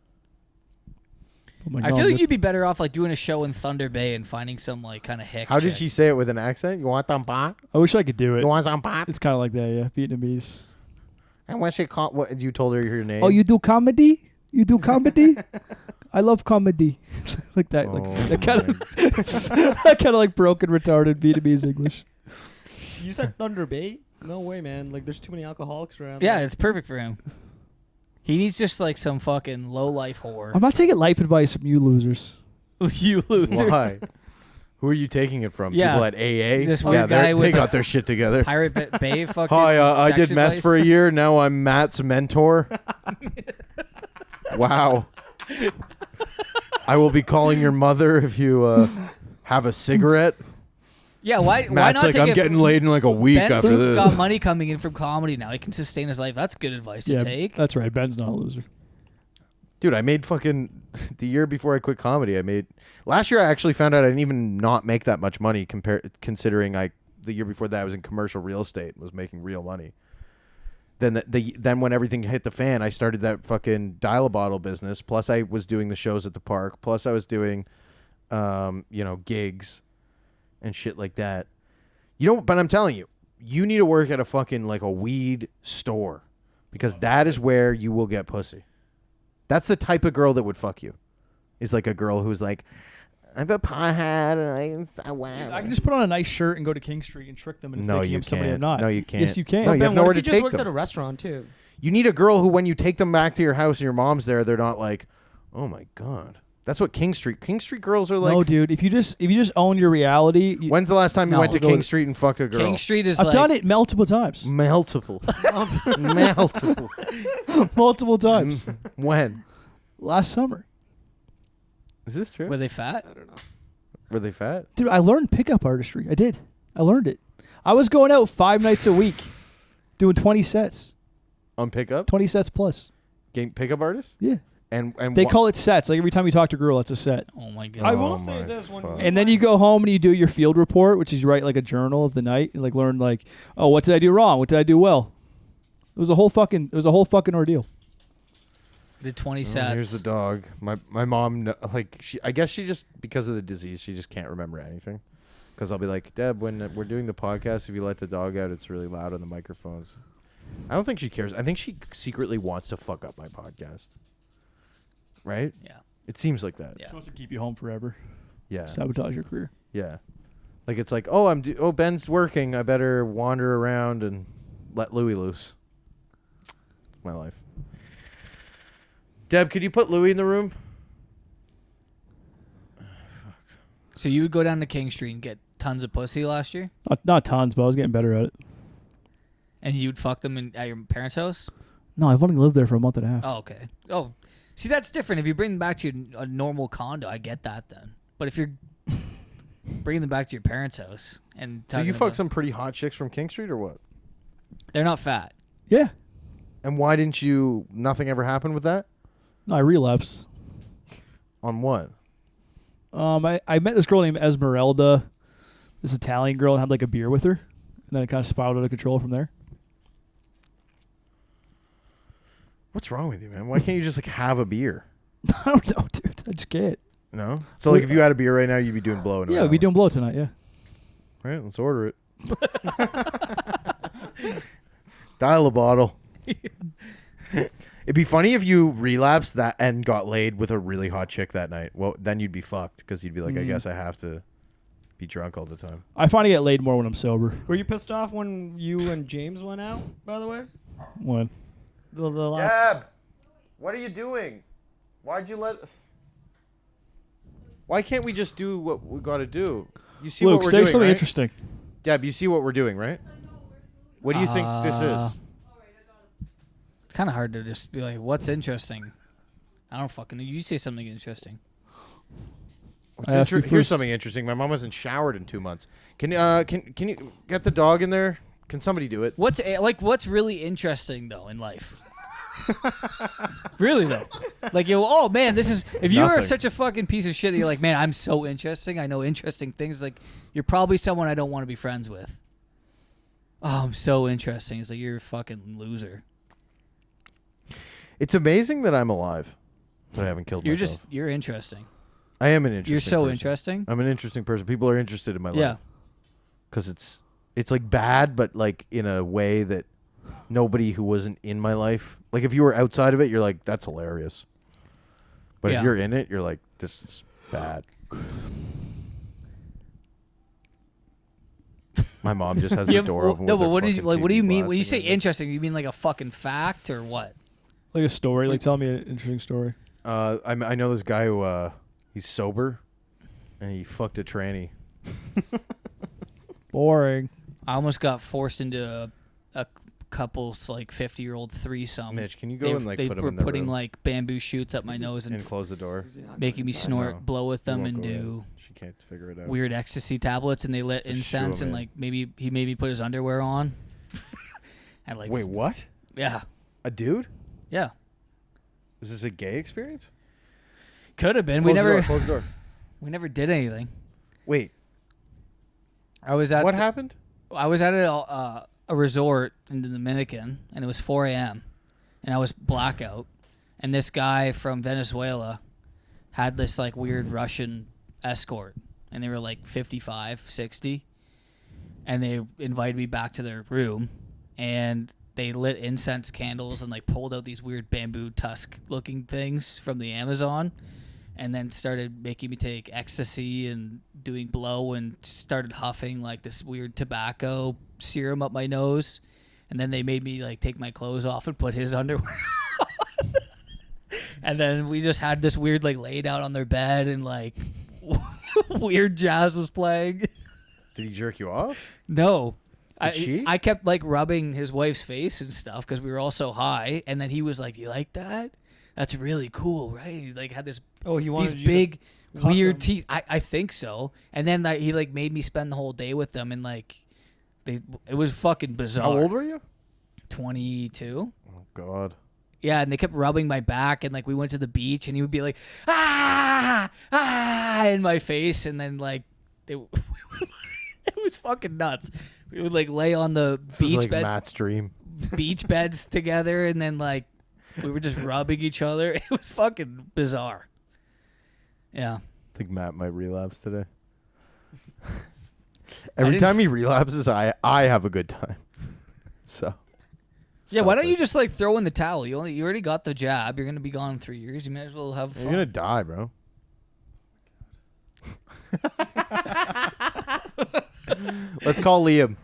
Oh my I God, feel like look- you'd be better off like doing a show in Thunder Bay and finding some like kind of hick. How did chick. she say it with an accent? You want some pot? I wish I could do it. You want some pot? It's kind of like that, yeah. Vietnamese. And when she called, what you told her your name? Oh, you do comedy? You do comedy? I love comedy. Like that. Like Oh that kind of that kind of like broken, retarded Vietnamese English. You said Thunder Bay? No way, man. Like, there's too many alcoholics around. Yeah, there. it's perfect for him. He needs just like some fucking low life whore. I'm not taking life advice from you losers. You losers. Why? Who are you taking it from? Yeah. People at AA? This yeah, weird guy they with got their shit together. Pirate Bay fucking. Hi, I sex did meth advice. for a year. Now I'm Matt's mentor. Wow. I will be calling your mother if you have a cigarette. Yeah, why Matt's not like, take I'm it getting from- laid in like a week Ben's after this. got money coming in from comedy now. He can sustain his life. That's good advice to take. That's right. Ben's not a loser. Dude, I made fucking the year before I quit comedy. Last year I actually found out I didn't even not make that much money considering the year before that I was in commercial real estate and was making real money. Then then when everything hit the fan, I started that fucking dial-a-bottle business. Plus I was doing the shows at the park. Plus I was doing, gigs and shit like that. But I'm telling you, you need to work at a fucking like a weed store because that is where you will get pussy. That's the type of girl that would fuck you. Is like a girl who's like, I'm a pothead and I whatever. I can just put on a nice shirt and go to King Street and trick them into No, thinking you I'm somebody can't. I'm not. No, you can't. Yes, you can. No, you have Ben, what nowhere if to he just take works them. at a restaurant too? You need a girl who, when you take them back to your house and your mom's there, they're not like, oh my God. That's what King Street girls are like. No, dude. If you just own your reality, When's the last time you No, went to go King to- Street and fucked a girl? King Street is I've like done it multiple times. Multiple. Multiple. Multiple times. When? Last summer. Is this true? Were they fat? I don't know. Were they fat? Dude, I learned pickup artistry. I did. I learned it. I was going out 5 nights a week doing 20 sets. On pickup? 20 sets plus. Pickup artists? Yeah. And They call it sets. Like every time you talk to a girl, it's a set. Oh my god. I Oh will my say this one. fuck. And then you go home and you do your field report, which is you write like a journal of the night and like learn like, oh, what did I do wrong? What did I do well? It was a whole fucking ordeal. Did 20 Oh, sets. here's the dog. My mom, I guess she just, because of the disease, she just can't remember anything. Because I'll be like, Deb, when we're doing the podcast, if you let the dog out, it's really loud on the microphones. I don't think she cares. I think she secretly wants to fuck up my podcast. Right? Yeah. It seems like that. Yeah. She wants to keep you home forever. Yeah. Sabotage your career. Yeah. Like it's like, oh, Ben's working. I better wander around and let Louie loose. My life. Deb, could you put Louie in the room? So you would go down to King Street and get tons of pussy last year, Not tons, but I was getting better at it. and you'd fuck them at your parents' house. No, I've only lived there for a month and a half. Oh, okay. Oh, see, that's different. If you bring them back to a normal condo, I get that then. But if you're bringing them back to your parents' house and So you fucked some pretty hot chicks from King Street or what? they're not fat. Yeah. And why didn't you? Nothing ever happened with that? No, I relapsed. On what? I met this girl named Esmeralda, this Italian girl, and had like a beer with her, and then it kind of spiraled out of control from there. What's wrong with you, man? Why can't you just like have a beer? I don't know, dude. I just can't. No. So like, if you had a beer right now, you'd be doing blow. Yeah, we'd be doing blow tonight. Yeah. All right, let's order it. Dial a bottle. It'd be funny if you relapsed that and got laid with a really hot chick that night. Well, then you'd be fucked because you'd be like, I guess I have to be drunk all the time. I find I get laid more when I'm sober. Were you pissed off when you and James went out, by the way? When? The last... Deb, what are you doing? Why'd you let... Why can't we just do what we got to do? You see Luke, what we're say doing, something right? interesting. Deb, you see what we're doing, right? What do you think this is? It's kind of hard to just be like, what's interesting? I don't fucking know. You say something interesting. Here's something interesting. My mom hasn't showered in 2 months. Can you get the dog in there? Can somebody do it? What's really interesting though in life? Really though, like oh man, this is if you are Nothing. such a fucking piece of shit that you're like, man, I'm so interesting. I know interesting things. Like you're probably someone I don't want to be friends with. Oh, I'm so interesting. It's like you're a fucking loser. It's amazing that I'm alive, that I haven't killed myself. You're interesting. I am an interesting. You're so person. interesting. I'm an interesting person. People are interested in my life. Yeah. Because it's like bad, but like in a way that nobody who wasn't in my life, like if you were outside of it, you're like, that's hilarious. But Yeah. if you're in it, you're like, this is bad. My mom just has the door open. No, with but her what do you fucking like? What do you TV mean when you say blasting interesting? You mean like a fucking fact or what? Like a story. Like tell me an interesting story. I know this guy who he's sober, and he fucked a tranny. Boring. I almost got forced into a couple's like 50-year-old threesome. Mitch, can you go and like they put him were in their putting room like bamboo shoots up my nose and and close the door? making me No. snort, blow with He them, won't and go in. do She can't figure it out. weird ecstasy tablets, and they lit Just shoo incense, him and in. like maybe he made me put his underwear on. And like Wait, what? yeah, A dude? yeah, Is this a gay experience? could have been. Close We the door, never close the door. we never did anything. Wait, I was at what happened? I was at a resort in the Dominican, and it was 4 a.m. and I was blackout, and this guy from Venezuela had this like weird Russian escort, and they were like 55, 60, and they invited me back to their room, and they lit incense candles and like pulled out these weird bamboo tusk looking things from the Amazon, and then started making me take ecstasy and doing blow, and started huffing like this weird tobacco serum up my nose. And then they made me like take my clothes off and put his underwear on. And then we just had this weird like laid out on their bed, and like weird jazz was playing. Did he jerk you off? No. She? I kept like rubbing his wife's face and stuff because we were all so high. And then he was like, "You like that? That's really cool, right?" He like had this Oh, he wanted these you to big cuck weird him. teeth. I think so. And then like, he like made me spend the whole day with them, and like it was fucking bizarre. How old were you? 22. Oh God. Yeah, and they kept rubbing my back, and like we went to the beach, and he would be like, ah, in my face, and then like it was fucking nuts. We would like lay on the This is beach like beds, Matt's dream. beach beds together, and then like we were just rubbing each other. It was fucking bizarre. Yeah. I think Matt might relapse today. Every didn't time he relapses, I have a good time. So. Yeah, why don't selfish. you just like throw in the towel? You already got the jab. You're gonna be gone in 3 years. You might as well have fun. You're gonna die, bro. Let's call Liam.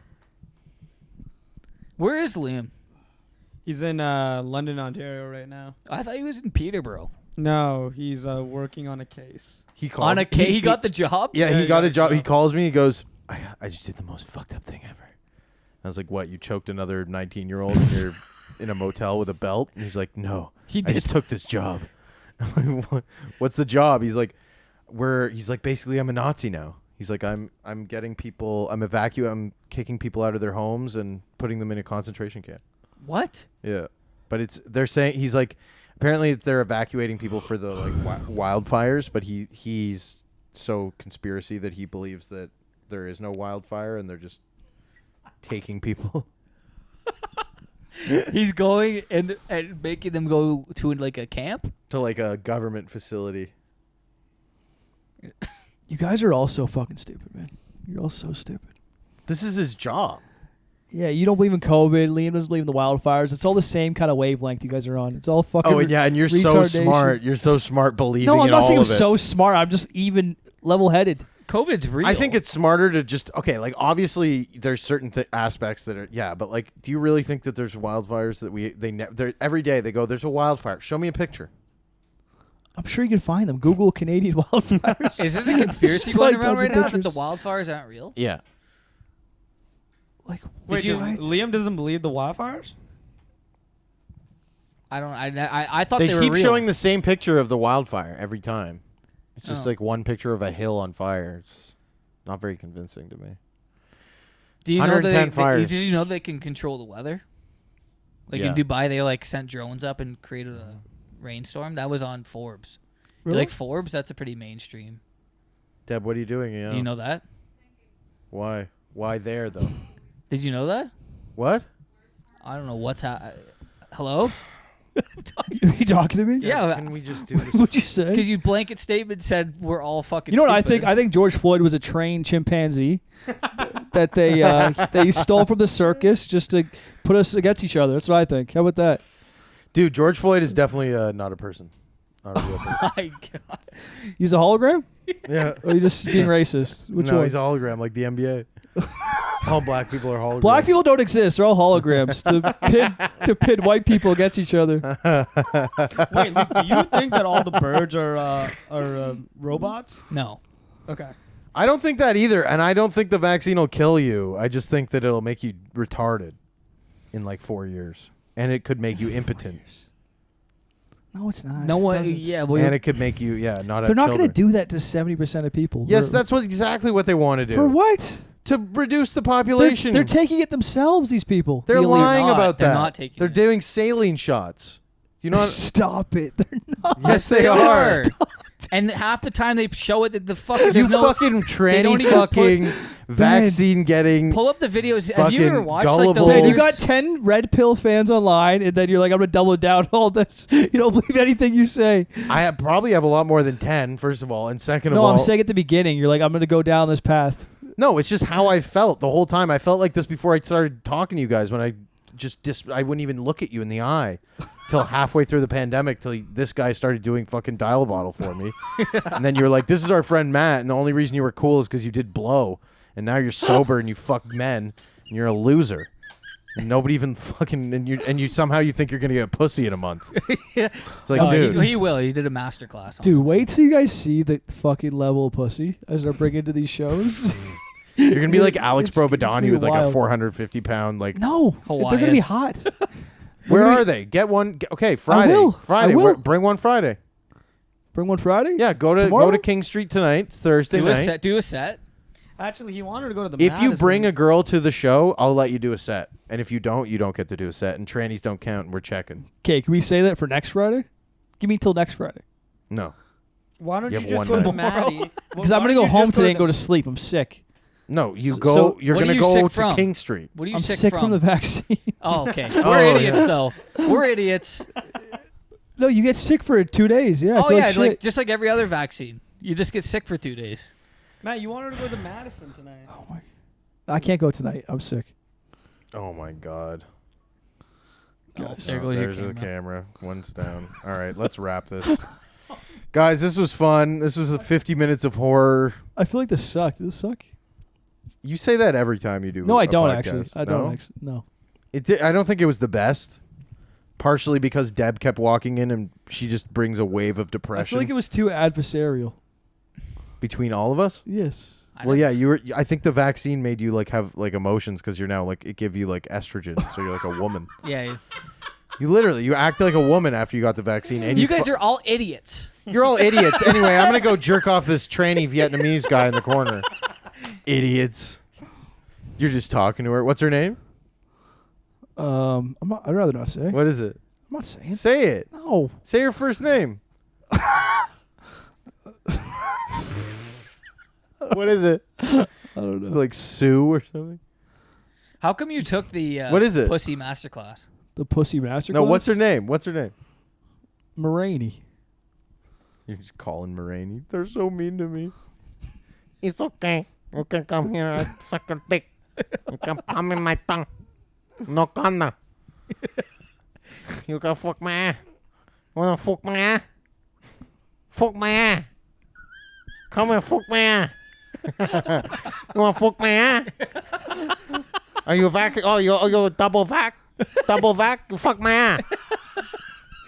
Where is Liam? He's in London, Ontario right now. I thought he was in Peterborough. No, he's working on a case. He called. On a K, he got the job. Yeah, Yeah, he got a job. job. He calls me. He goes, I just did the most fucked up thing ever. I was like, what? You choked another 19-year-old and you're in a motel with a belt? And he's like, no, He I did. just took this job. I'm like, what's the job? He's like, basically I'm a Nazi now. He's like, I'm getting people, I'm kicking people out of their homes and putting them in a concentration camp. What? Yeah. But they're saying, he's like, apparently they're evacuating people for the like wildfires, but he's so conspiracy that he believes that there is no wildfire and they're just taking people. He's going and making them go to like a camp. To like a government facility. You guys are all so fucking stupid, man. You're all so stupid. This is his job. Yeah, you don't believe in COVID. Liam doesn't believe in the wildfires. It's all the same kind of wavelength you guys are on. It's all fucking. Oh, and yeah, and you're so retardation. smart. You're so smart believing No, I'm in not all saying I'm of it. so smart. I'm just even level-headed. COVID's real. I think it's smarter to just like obviously there's certain aspects that are but like do you really think that there's wildfires that every day they go there's a wildfire, show me a picture. I'm sure you can find them. Google Canadian wildfires. Is this a conspiracy Just going like around tons right of now that the pictures. wildfires aren't real? Yeah. Like, Wait, you- Liam doesn't believe the wildfires? I don't. I thought They they were keep real. showing the same picture of the wildfire every time. It's just Oh. like one picture of a hill on fire. It's not very convincing to me. Do you know 110 that fires. did you know they can control the weather? Like Yeah. in Dubai, they like sent drones up and created a rainstorm. That was on Forbes. You Really? like Forbes? That's a pretty mainstream. Deb, what are you doing? Do you know that? Why? Why there though? Did you know that? What? I don't know what's Hello? Are you talking to me? Yeah. Can we just do this? What'd you say? Because you blanket statement said we're all fucking. You know what I stupid. think? I think George Floyd was a trained chimpanzee that they stole from the circus just to put us against each other. That's what I think. How about that? Dude, George Floyd is definitely not a person. Not a real person. My God. He's a hologram? Yeah. Or are you just being racist? Which No, one? he's a hologram like the NBA. All black people are holograms. Black people don't exist. They're all holograms to pit white people against each other. Wait, Luke, do you think that all the birds are robots? No. Okay. I don't think that either, and I don't think the vaccine will kill you. I just think that it'll make you retarded in like 4 years, and it could make you impotent, No, it's not. No It one. doesn't. Yeah. and Well, it could make you not They're have not going children. to do that to 70% of people. Yes, They're- that's exactly what they want to do. For what? To reduce the population. They're taking it themselves, these people. They're The elites. lying not. about They're that. not taking They're it. doing saline shots. Do you know? Stop it. They're not. Yes, they are. And half the time they show it that the fucking. You there's no- fucking don't tranny even fucking vaccine getting. Pull up the videos. Have you ever Fucking watched gullible. like the Man, you leaders? got 10 red pill fans online, and then you're like, I'm going to double down all this. You don't believe anything you say. Probably have a lot more than 10, first of all, and second of No, all, I'm saying at the beginning, you're like, I'm going to go down this path. no, it's just how I felt the whole time. I felt like this before I started talking to you guys when I I wouldn't even look at you in the eye till halfway through the pandemic till this guy started doing fucking dial bottle for me. And then you were like, this is our friend Matt, and the only reason you were cool is because you did blow. And now you're sober and you fuck men and you're a loser. And nobody even fucking and you somehow you think you're gonna get a pussy in a month. It's like, Oh, dude. he will. He did a master class. On Dude, it. wait till you guys see the fucking level of pussy as they're bringing to these shows. You're gonna be like Alex It's gonna Provodani be with like a wild. 450 pound like. No, they're Hawaiian. going to be hot. Where They're gonna are they? Get one. Okay, Friday. will. Friday. I will. Bring one Friday. Bring one Friday? Yeah, go to Tomorrow? King Street tonight. It's Thursday Do night. a set. Do a set. Actually, he wanted to go to the. If you Madison. bring a girl to the show, I'll let you do a set. And if you don't get to do a set. And trannies don't count. And we're checking. Okay, can we say that for next Friday? Give me till next Friday. No, why don't You you, have just one go to night. Maddie? Because I'm going to go home today and go to sleep. I'm sick. no. You So- go. so You're what are gonna you go sick to from? King Street. What are you I'm sick, sick from the vaccine. Oh, okay. Oh, We're idiots, yeah. though. We're idiots. No, you get sick for 2 days. Yeah, I Oh feel yeah, like shit. like just like every other vaccine, you just get sick for 2 days. Matt, you wanted to go to Madison tonight. Oh my! I can't go tonight. I'm sick. Oh my God. Guys. There goes your There's the camera. camera. One's down. All right, let's wrap this. Guys, this was fun. This was 50 minutes of horror. I feel like this sucked. Did this suck? You say that every time you do. No, I a don't podcast. actually. I No? don't actually. No. I don't think it was the best. partially because Deb kept walking in and she just brings a wave of I depression feel like it was too adversarial. between all of us. Yes. Well, yeah, you were. I think the vaccine made you like have like emotions because you're now like it give you like estrogen, so you're like a woman. Yeah. You act like a woman after you got the vaccine, and You guys are all idiots. you're all idiots. Anyway, I'm gonna go jerk off this tranny Vietnamese guy in the corner. Idiots. You're just talking to her. What's her name? I'd rather not say. What is it? I'm not saying. Say it. No. Say her first name. What is it? I don't know. Is it like Sue or something? How come you took the What is it? pussy masterclass? The pussy masterclass? No, what's her name? What's her name? Moraine. You're just calling Moraine. They're so mean to me. It's okay. You can come here and suck your dick. You can palm in my tongue. No condom. You can fuck my ass. Wanna fuck my ass? Fuck my ass. Come and fuck my ass. You wanna fuck my ass? Are you vac? Oh, you double vac? Double vac? You fuck my ass.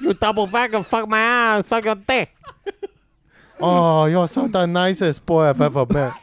You double vac and fuck my ass. Suck your dick. Oh, you're so the nicest boy I've ever met.